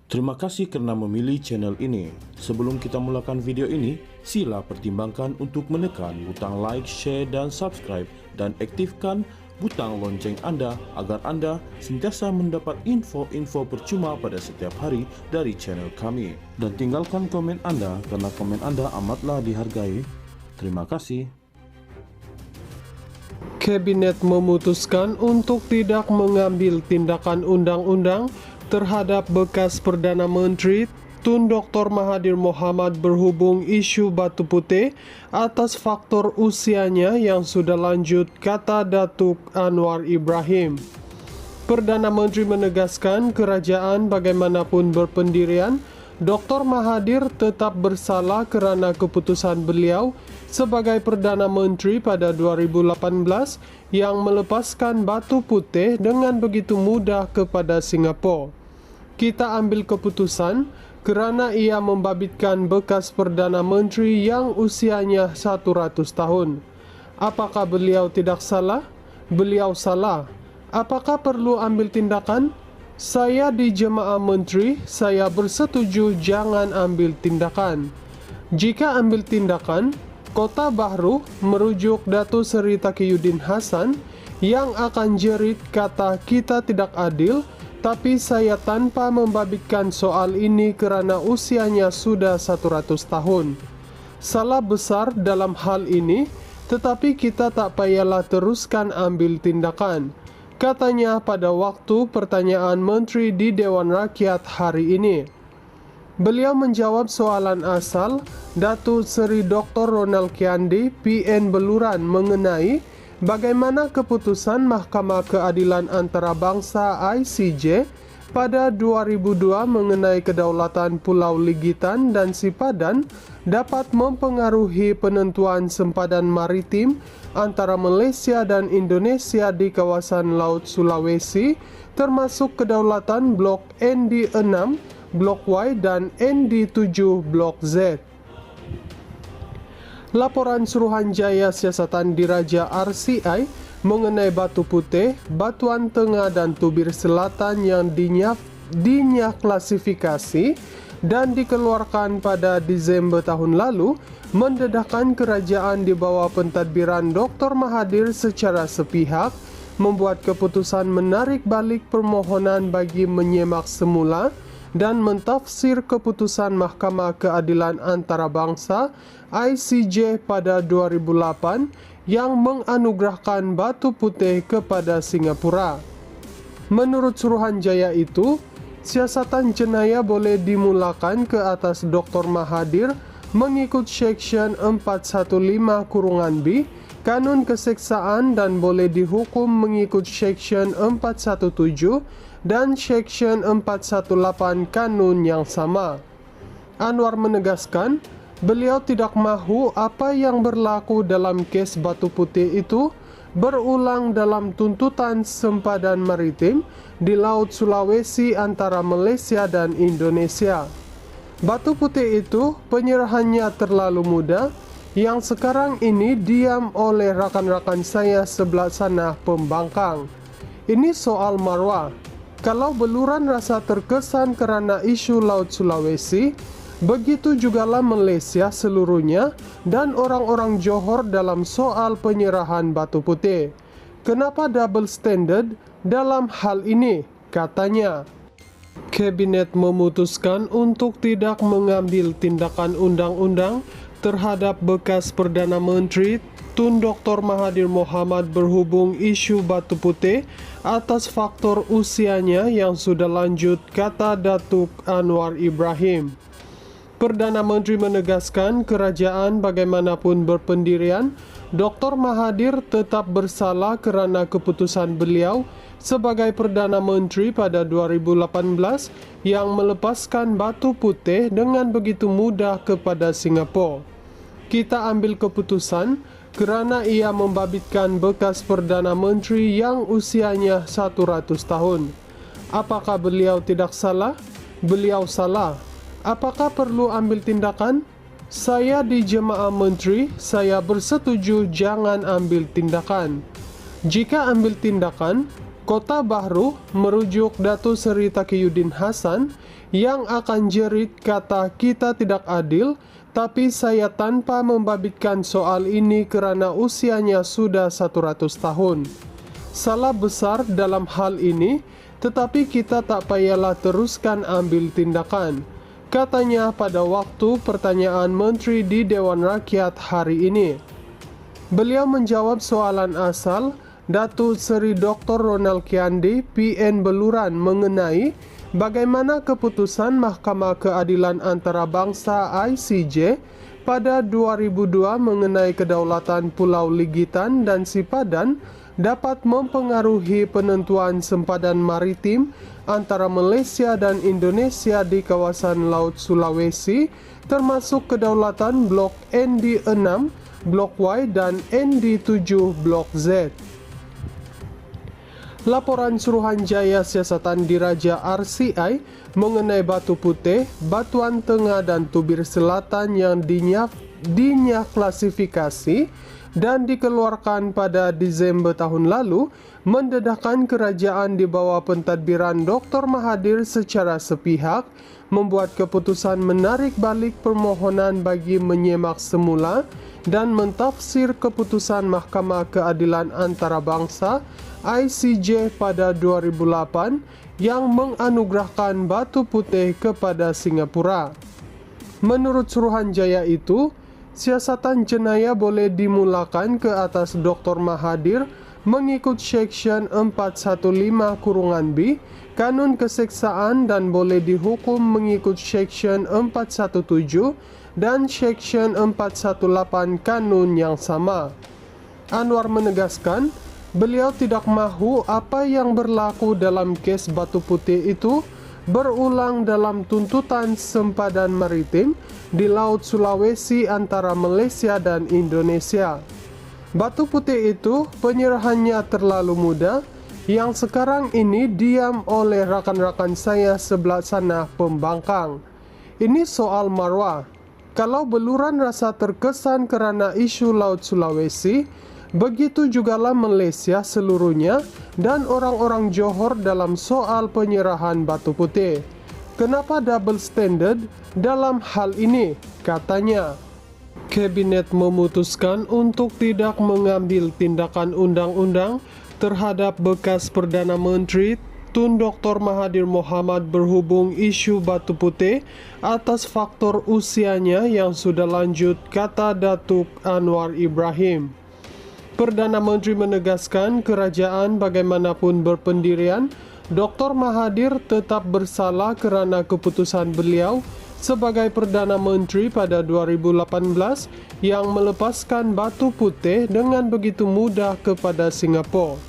Terima kasih karena memilih channel ini. Sebelum kita mulakan video ini, sila pertimbangkan untuk menekan butang like, share, dan subscribe, dan aktifkan butang lonceng Anda agar Anda sentiasa mendapat info-info percuma pada setiap hari dari channel kami. Dan tinggalkan komen Anda karena komen Anda amatlah dihargai. Terima kasih. Kabinet memutuskan untuk tidak mengambil tindakan undang-undang terhadap bekas Perdana Menteri Tun Dr. Mahathir Mohamad berhubung isu Batu Putih atas faktor usianya yang sudah lanjut, kata Datuk Anwar Ibrahim. Perdana Menteri menegaskan kerajaan bagaimanapun berpendirian, Dr. Mahathir tetap bersalah kerana keputusan beliau sebagai Perdana Menteri pada 2018 yang melepaskan Batu Putih dengan begitu mudah kepada Singapura. Kita ambil keputusan kerana ia membabitkan bekas Perdana Menteri yang usianya 100 tahun. Apakah beliau tidak salah? Beliau salah. Apakah perlu ambil tindakan? Saya di Jemaah Menteri, saya bersetuju jangan ambil tindakan. Jika ambil tindakan, Kota Bahru merujuk Datuk Seri Taqiyuddin Hassan yang akan jerit kata kita tidak adil, tapi saya tanpa membabitkan soal ini kerana usianya sudah 100 tahun. Salah besar dalam hal ini, tetapi kita tak payahlah teruskan ambil tindakan, katanya pada waktu pertanyaan Menteri di Dewan Rakyat hari ini. Beliau menjawab soalan asal Datuk Seri Dr. Ronald Kiandi, PN Beluran mengenai bagaimana keputusan Mahkamah Keadilan Antarabangsa ICJ pada 2002 mengenai kedaulatan Pulau Ligitan dan Sipadan dapat mempengaruhi penentuan sempadan maritim antara Malaysia dan Indonesia di kawasan Laut Sulawesi, termasuk kedaulatan Blok ND6, Blok Y dan ND7 Blok Z. Laporan Suruhanjaya Siasatan Diraja RCI mengenai Batu Putih, Batuan Tengah dan Tubir Selatan yang dinyah klasifikasi dan dikeluarkan pada Disember tahun lalu mendedahkan kerajaan di bawah pentadbiran Dr. Mahathir secara sepihak membuat keputusan menarik balik permohonan bagi menyemak semula dan mentafsir keputusan Mahkamah Keadilan Antarabangsa ICJ pada 2008 yang menganugerahkan Batu Putih kepada Singapura. Menurut Suruhanjaya itu, siasatan jenayah boleh dimulakan ke atas Dr. Mahathir mengikut Seksyen 415(b Kanun Keseksaan dan boleh dihukum mengikut Seksyen 417 dan Seksyen 418 Kanun yang sama. Anwar menegaskan, beliau tidak mahu apa yang berlaku dalam kes Batu Putih itu berulang dalam tuntutan sempadan maritim di Laut Sulawesi antara Malaysia dan Indonesia. Batu Putih itu penyerahannya terlalu mudah yang sekarang ini diam oleh rakan-rakan saya sebelah sana pembangkang. Ini soal marwah. Kalau Beluran rasa terkesan kerana isu Laut Sulawesi, begitu jugalah Malaysia seluruhnya dan orang-orang Johor dalam soal penyerahan Batu Putih. Kenapa double standard dalam hal ini? Katanya. Kabinet memutuskan untuk tidak mengambil tindakan undang-undang terhadap bekas Perdana Menteri Tun Dr. Mahathir Mohamad berhubung isu Batu Putih atas faktor usianya yang sudah lanjut, kata Datuk Anwar Ibrahim. Perdana Menteri menegaskan kerajaan bagaimanapun berpendirian, Dr. Mahathir tetap bersalah kerana keputusan beliau sebagai Perdana Menteri pada 2018 yang melepaskan Batu Putih dengan begitu mudah kepada Singapura. Kita ambil keputusan kerana ia membabitkan bekas Perdana Menteri yang usianya 100 tahun. Apakah beliau tidak salah? Beliau salah. Apakah perlu ambil tindakan? Saya di Jemaah Menteri, saya bersetuju jangan ambil tindakan. Jika ambil tindakan, Kota Bahru merujuk Datuk Seri Taqiyuddin Hasan yang akan jerit kata kita tidak adil, tapi saya tanpa membabitkan soal ini kerana usianya sudah 100 tahun. Salah besar dalam hal ini, tetapi kita tak payahlah teruskan ambil tindakan, katanya pada waktu pertanyaan Menteri di Dewan Rakyat hari ini. Beliau menjawab soalan asal Datuk Seri Dr. Ronald Kiandi, PN Beluran mengenai bagaimana keputusan Mahkamah Keadilan Antarabangsa ICJ pada 2002 mengenai kedaulatan Pulau Ligitan dan Sipadan dapat mempengaruhi penentuan sempadan maritim antara Malaysia dan Indonesia di kawasan Laut Sulawesi, termasuk kedaulatan Blok ND6, Blok Y dan ND7 Blok Z. Laporan Suruhanjaya Siasatan Diraja RCI mengenai Batu Putih, Batuan Tengah dan Tubir Selatan yang dinyaklasifikasi dan dikeluarkan pada Disember tahun lalu mendedahkan kerajaan di bawah pentadbiran Dr. Mahathir secara sepihak membuat keputusan menarik balik permohonan bagi menyemak semula dan mentafsir keputusan Mahkamah Keadilan Antarabangsa ICJ pada 2008 yang menganugerahkan Batu Putih kepada Singapura. Menurut Suruhanjaya itu, siasatan jenayah boleh dimulakan ke atas Dr. Mahathir mengikut Seksyen 415(b Kanun Keseksaan dan boleh dihukum mengikut Seksyen 417 dan Seksyen 418 Kanun yang sama. Anwar menegaskan, beliau tidak mahu apa yang berlaku dalam kes Batu Putih itu berulang dalam tuntutan sempadan maritim di Laut Sulawesi antara Malaysia dan Indonesia. Batu Putih itu penyerahannya terlalu mudah, yang sekarang ini diam oleh rakan-rakan saya sebelah sana pembangkang. Ini soal marwah. Kalau Beluran rasa terkesan kerana isu Laut Sulawesi, begitu jugalah Malaysia seluruhnya dan orang-orang Johor dalam soal penyerahan Batu Putih. Kenapa double standard dalam hal ini? Katanya. Kabinet memutuskan untuk tidak mengambil tindakan undang-undang terhadap bekas Perdana Menteri Tun Dr. Mahathir Mohamad berhubung isu Batu Putih atas faktor usianya yang sudah lanjut, kata Datuk Anwar Ibrahim. Perdana Menteri menegaskan kerajaan bagaimanapun berpendirian, Dr. Mahathir tetap bersalah kerana keputusan beliau sebagai Perdana Menteri pada 2018 yang melepaskan Batu Putih dengan begitu mudah kepada Singapura.